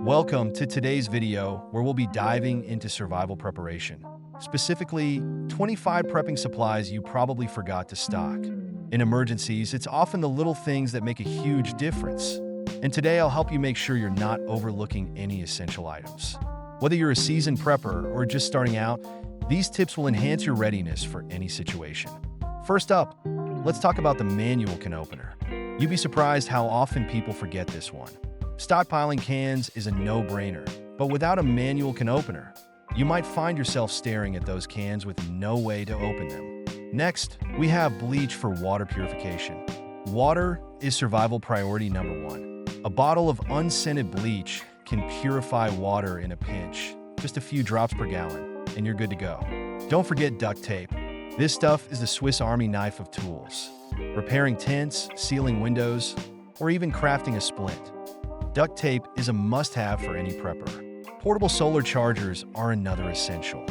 Welcome to today's video where we'll be diving into survival preparation. Specifically, 25 prepping supplies you probably forgot to stock. In emergencies, it's often the little things that make a huge difference. And today I'll help you make sure you're not overlooking any essential items. Whether you're a seasoned prepper or just starting out, these tips will enhance your readiness for any situation. First up, let's talk about the manual can opener. You'd be surprised how often people forget this one. Stockpiling cans is a no-brainer, but without a manual can opener, you might find yourself staring at those cans with no way to open them. Next, we have bleach for water purification. Water is survival priority number one. A bottle of unscented bleach can purify water in a pinch, just a few drops per gallon, and you're good to go. Don't forget duct tape. This stuff is the Swiss Army knife of tools. Repairing tents, sealing windows, or even crafting a splint. Duct tape is a must-have for any prepper. Portable solar chargers are another essential.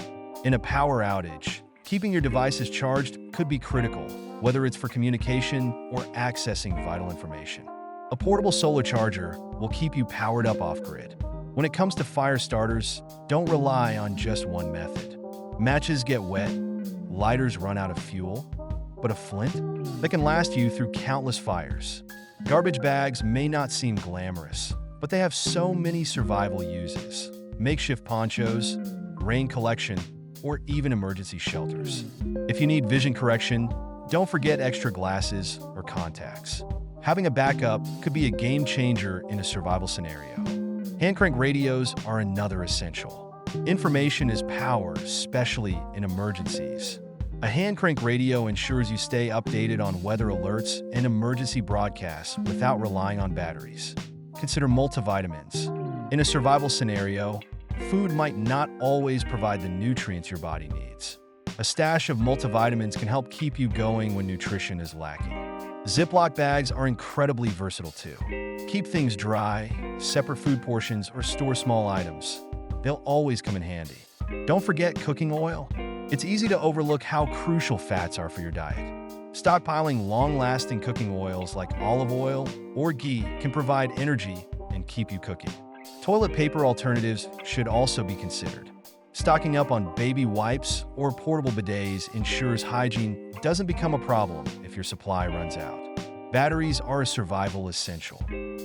In a power outage, keeping your devices charged could be critical, whether it's for communication or accessing vital information. A portable solar charger will keep you powered up off-grid. When it comes to fire starters, don't rely on just one method. Matches get wet, lighters run out of fuel, but a flint? That can last you through countless fires. Garbage bags may not seem glamorous, but they have so many survival uses. Makeshift ponchos, rain collection, or even emergency shelters. If you need vision correction, don't forget extra glasses or contacts. Having a backup could be a game changer in a survival scenario. Hand crank radios are another essential. Information is power, especially in emergencies. A hand crank radio ensures you stay updated on weather alerts and emergency broadcasts without relying on batteries. Consider multivitamins. In a survival scenario, food might not always provide the nutrients your body needs. A stash of multivitamins can help keep you going when nutrition is lacking. Ziploc bags are incredibly versatile too. Keep things dry, separate food portions, or store small items. They'll always come in handy. Don't forget cooking oil. It's easy to overlook how crucial fats are for your diet. Stockpiling long-lasting cooking oils like olive oil or ghee can provide energy and keep you cooking. Toilet paper alternatives should also be considered. Stocking up on baby wipes or portable bidets ensures hygiene doesn't become a problem if your supply runs out. Batteries are a survival essential.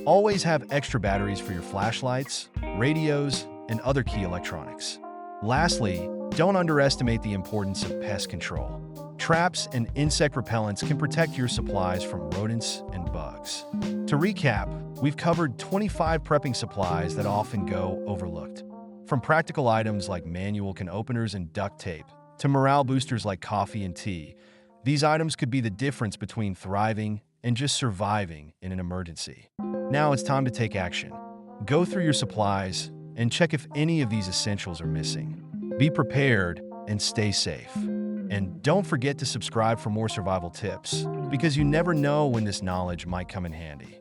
Always have extra batteries for your flashlights, radios, and other key electronics. Lastly, don't underestimate the importance of pest control. Traps and insect repellents can protect your supplies from rodents and bugs. To recap, we've covered 25 prepping supplies that often go overlooked. From practical items like manual can openers and duct tape, to morale boosters like coffee and tea, these items could be the difference between thriving and just surviving in an emergency. Now it's time to take action. Go through your supplies and check if any of these essentials are missing. Be prepared and stay safe. And don't forget to subscribe for more survival tips, because you never know when this knowledge might come in handy.